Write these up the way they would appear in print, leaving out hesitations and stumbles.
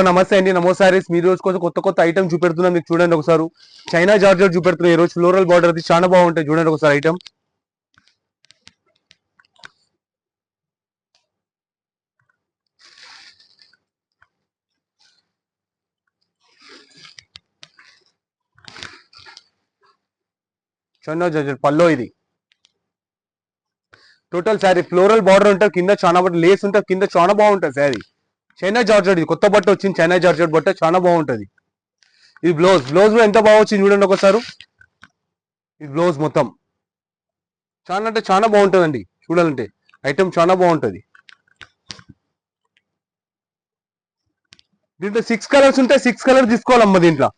నమస్తే అండి, నమో సారీస్. మీ రోజు కోసం కొత్త కొత్త ఐటమ్ చూపెడుతున్నాం. మీకు చూడండి ఒకసారి. చైనా జార్జెట్ చూపెడుతున్నాం ఈ రోజు. ఫ్లోరల్ బార్డర్ అది చాలా బాగుంటాయి. చూడండి ఒకసారి ఐటమ్. చైనా జార్జెట్ పల్లో ఇది. టోటల్ శారీ ఫ్లోరల్ బార్డర్ ఉంటుంది, కింద చాలా లేస్ ఉంటుంది, కింద చాలా బాగుంటుంది శారీ. చైనా జార్జెట్ ఇది కొత్త బట్ట వచ్చింది. చైనా జార్జెట్ బట్ట చాలా బాగుంటుంది. ఇది బ్లౌజ్ కూడా ఎంత బాగా వచ్చింది చూడండి ఒకసారి. ఇది బ్లౌజ్ మొత్తం చాలా అంటే చాలా బాగుంటుందండి. చూడాలంటే ఐటమ్ చాలా బాగుంటుంది. దీంట్లో 6 కలర్స్ ఉంటాయి. 6 కలర్ తీసుకోవాలమ్మా దీంట్లో.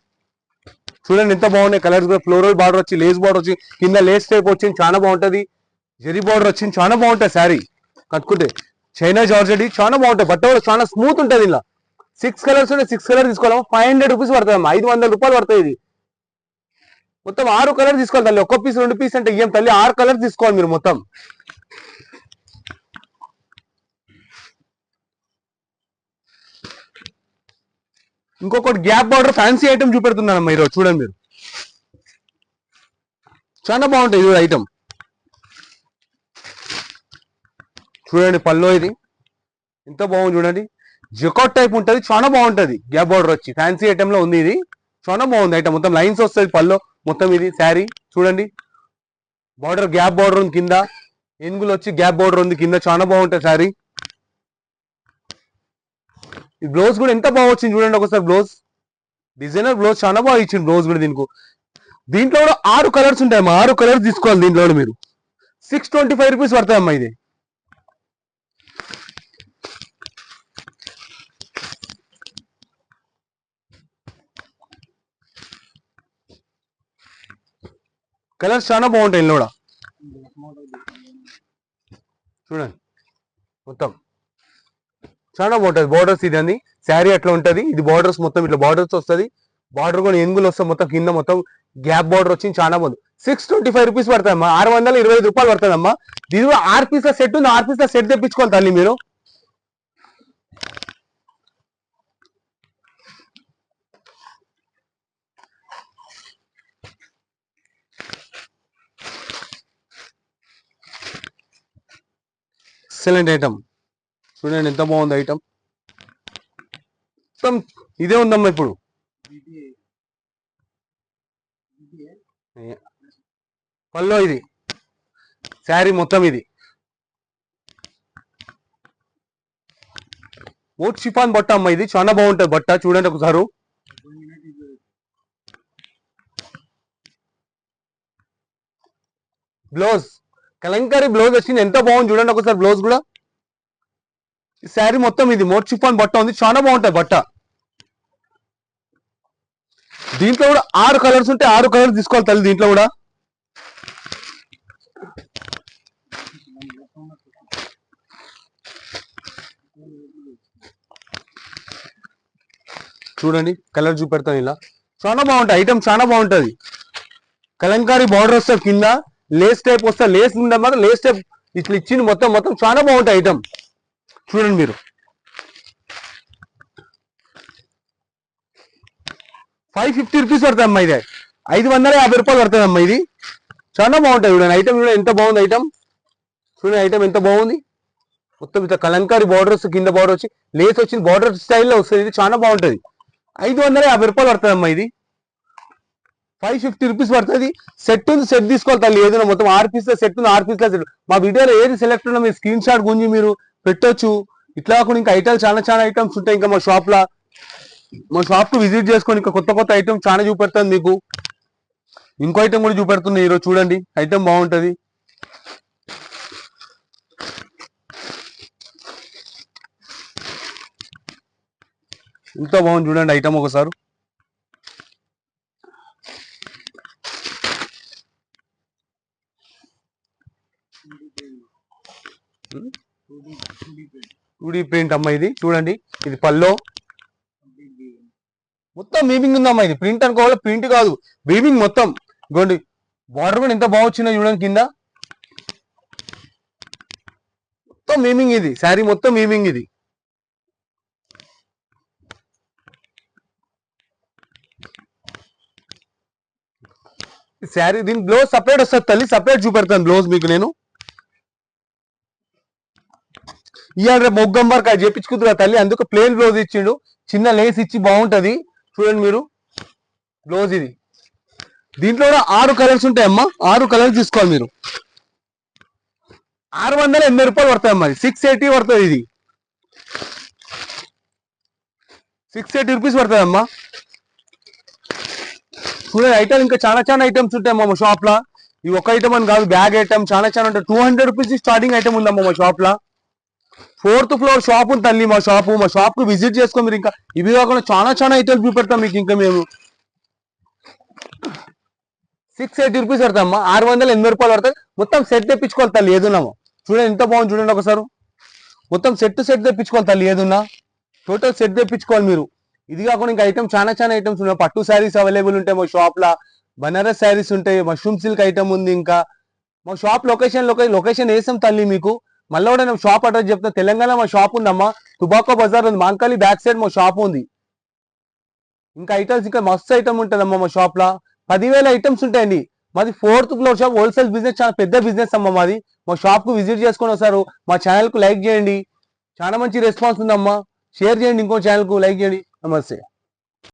చూడండి ఎంత బాగున్నాయి కలర్స్ కూడా. ఫ్లోరల్ బార్డర్ వచ్చి, లేస్ బార్డర్ వచ్చి, కింద లేస్ టైప్ వచ్చింది, చాలా బాగుంటది. జెరీ బార్డర్ వచ్చింది, చాలా బాగుంటుంది శారీ కట్టుకుంటే. చైనా జార్జెట్ చాలా బాగుంటాయి. బట్ట కూడా చాలా స్మూత్ ఉంటుంది. ఇలా 6 కలర్స్ ఉంటే 6 కలర్ తీసుకోవాలి. 500 రూపీస్ పడుతుంది అమ్మా. 500 రూపాయలు పడుతుంది. ఇది మొత్తం 6 కలర్ తీసుకోవాలి తల్లి. ఒక్క పీస్ 2 పీస్ అంటే ఏం తల్లి, 6 కలర్ తీసుకోవాలి మీరు మొత్తం. ఇంకొకటి గ్యాప్ బార్డర్ ఫ్యాన్సీ ఐటమ్ చూపెడుతున్నానమ్మా ఈరోజు. చూడండి మీరు, చాలా బాగుంటాయి ఇది ఐటమ్. చూడండి పల్లో ఇది ఎంత బాగుంది చూడండి. జకాట్ టైప్ ఉంటుంది, చాలా బాగుంటది. గ్యాప్ బార్డర్ వచ్చి ఫ్యాన్సీ ఐటమ్ లో ఉంది ఇది. చాలా బాగుంది ఐటమ్. మొత్తం లైన్స్ వస్తుంది పల్లో మొత్తం. ఇది శారీ చూడండి. బార్డర్ గ్యాప్ బార్డర్ ఉంది, కింద ఏనుగులు వచ్చి గ్యాప్ బార్డర్ ఉంది కింద. చాలా బాగుంటుంది శారీ. ఈ బ్లౌజ్ కూడా ఎంత బాగా వచ్చింది చూడండి ఒకసారి. బ్లౌజ్ డిజైనర్ బ్లౌజ్ చాలా బాగా ఇచ్చింది బ్లౌజ్ కూడా దీనికి. దీంట్లో కూడా 6 కలర్స్ ఉంటాయమ్మా. 6 కలర్స్ తీసుకోవాలి దీంట్లో మీరు. 625 రూపీస్ పడతాయమ్మా ఇది. కలర్స్ చాలా బాగుంటాయి ఇందులో కూడా. చూడండి మొత్తం చాలా బాగుంటుంది. బార్డర్స్ ఇది అని శారీ అట్లా ఉంటుంది. ఇది బార్డర్స్ మొత్తం ఇట్లా బార్డర్స్ వస్తుంది. బార్డర్ కూడా ఏనుగులు వస్తాయి మొత్తం. కింద మొత్తం గ్యాప్ బార్డర్ వచ్చింది, చాలా బాగుంది. 625 రూపీస్ పడతాయమ్మా. 625 రూపాయలు పడుతుందమ్మా. దీని కూడా 6 పీస్ల సెట్ ఉంది. 6 పీస్ల సెట్ తెప్పించుకోవాలి తల్లి మీరు. Excellent item. చూడండి ఎంత బాగుంది ఐటమ్. మొత్తం ఇదే ఉందమ్మా ఇప్పుడు. పల్లో ఇది శారీ మొత్తం. ఇది ఓట్ షిఫాన్ బట్ట అమ్మ. ఇది చాలా బాగుంటుంది బట్ట. చూడండి ఒకసారి. బ్లౌజ్ కలంకారీ బ్లౌజ్ వచ్చింది, ఎంత బాగుంది చూడండి ఒకసారి. బ్లౌజ్ కూడా ఈ శారీ మొత్తం ఇది మోట్ షిఫాన్ బట్ట ఉంది, చాలా బాగుంటుంది బట్ట. దీంట్లో కూడా 6 కలర్స్ ఉంటే 6 కలర్స్ తీసుకోవాలి తల్లి దీంట్లో కూడా. చూడండి కలర్ చూపెడతాను ఇలా. చాలా బాగుంటాయి ఐటమ్, చాలా బాగుంటది. కలంకారీ బార్డర్ వస్తుంది, కింద లేస్ టైప్ వస్తే లేస్ ఉండే మాత్రం లేస్ టైప్ ఇట్లా ఇచ్చింది మొత్తం. మొత్తం చాలా బాగుంటాయి ఐటమ్. చూడండి మీరు. 550 రూపీస్ పడుతుంది అమ్మా. ఇది 550 రూపాయలు పడుతుంది అమ్మా. ఇది చాలా బాగుంటుంది. చూడండి ఐటమ్ చూడండి ఎంత బాగుంది ఐటమ్. చూడండి ఐటమ్ ఎంత బాగుంది. మొత్తం ఇట్లా కలంకారీ బార్డర్స్, కింద బార్డర్ వచ్చి లేస్ వచ్చింది, బార్డర్ స్టైల్లో వస్తుంది. ఇది చాలా బాగుంటుంది. 550 రూపాయలు పడుతుంది అమ్మా. ఇది 550 రూపీస్ పడుతుంది. సెట్ ఉంది, సెట్ తీసుకోవాలి తల్లి. ఏదైనా మొత్తం 6 పీస్ల సెట్ ఉంది, 6 పీస్ల సెట్. మా వీడియోలో ఏది సెలెక్ట్ ఉన్నా మీరు స్క్రీన్ షాట్ గుంజి మీరు పెట్టొచ్చు. ఇట్లా కాకుండా ఇంకా ఐటమ్స్ చాలా ఐటమ్స్ ఉంటాయి ఇంకా మా షాప్ లా. మా షాప్ కు విజిట్ చేసుకొని ఇంకా కొత్త కొత్త ఐటమ్ చాలా చూపెడతాను మీకు. ఇంకో ఐటమ్ కూడా చూపెడుతుంది ఈరోజు. చూడండి ఐటమ్ బాగుంటది. ఎంత బాగుంది చూడండి ఐటమ్ ఒకసారి. టూడీ ప్రింట్ అమ్మా. ఇది చూడండి. ఇది పల్లో మొత్తం వీవింగ్ ఉందమ్మా. ఇది ప్రింట్ అనుకోవాలి, ప్రింట్ కాదు, వీవింగ్ మొత్తం. ఇదిగోండి బార్డర్ కూడా ఎంత బాగా వచ్చిందో చూడండి. కింద మొత్తం వీవింగ్. ఇది శారీ మొత్తం వీవింగ్. ఇది శారీ దీని బ్లౌజ్ సపరేట్ వస్తుంది తల్లి, సపరేట్ చూపెడతాను బ్లౌజ్ మీకు నేను. ఇవాళ మొగ్గంబర్ కాయ చేపించుకుంటున్నా తల్లి, అందుకు ప్లేన్ బ్లౌజ్ ఇచ్చిండు, చిన్న లేస్ ఇచ్చి బాగుంటది. చూడండి మీరు బ్లౌజ్ ఇది. దీంట్లో కూడా 6 కలర్స్ ఉంటాయమ్మా, 6 కలర్స్ తీసుకోవాలి మీరు. 680 రూపాయలు పడతాయి అమ్మా, 680 పడుతుంది ఇది, 680 రూపీస్ పడుతుంది అమ్మా. చూడండి ఐటమ్ ఇంకా చాలా చాలా ఐటమ్స్ ఉంటాయమ్మా మా షాప్ లా. ఈ ఒక ఐటమ్ అని కాదు, బ్యాగ్ ఐటమ్ చాలా చాలా ఉంటాయి. 200 రూపీస్ స్టార్టింగ్ ఐటమ్ ఉందమ్మా మా షాప్ లా. 4th ఫ్లోర్ షాప్ ఉంది తల్లి మా షాప్. మా షాప్ కు విజిట్ చేసుకో మీరు. ఇంకా ఇవి కాకుండా చాలా చాలా ఐటమ్స్ చూపెడతాం మీకు. ఇంకా మేము 680 రూపీస్ పడతామ్మా, 680 రూపాయలు పడతాయి. మొత్తం సెట్ తెప్పించుకోవాలి తల్లి ఏదున్నామో. చూడండి ఎంత బాగుంది చూడండి ఒకసారి. మొత్తం సెట్ తెప్పించుకోవాలి తల్లి ఏదున్నా, టోటల్ సెట్ తెప్పించుకోవాలి మీరు. ఇది కాకుండా ఇంకా ఐటమ్ చాలా చాలా ఐటమ్స్ ఉన్నాయి. పట్టు శారీస్ అవైలబుల్ ఉంటాయి మా షాప్ లా, బనారస్ శారీస్ ఉంటాయి, మష్రూమ్ సిల్క్ ఐటమ్ ఉంది. ఇంకా మా షాప్ లొకేషన్ వేసాం తల్లి మీకు. మళ్ళీ కూడా నేను షాప్ అడ్రస్ చెప్తాను. తెలంగాణ మా షాప్ ఉందమ్మా, టుబాకో బజార్ ఉంది, మాంకాలి బ్యాక్ సైడ్ మా షాప్ ఉంది. ఇంకా ఐటమ్స్ ఇంకా మస్తు ఐటమ్ ఉంటుందమ్మా మా షాప్ లా. 10,000 ఐటమ్స్ ఉంటాయండి. మాది 4th floor shop, wholesale business, చాలా పెద్ద బిజినెస్ అమ్మా మాది. మా షాప్ కు విజిట్ చేసుకొని వస్తారు. మా ఛానల్ కు లైక్ చేయండి, చాలా మంచి రెస్పాన్స్ ఉందమ్మా. షేర్ చేయండి, ఇంకో ఛానల్ కు లైక్ చేయండి. నమస్తే.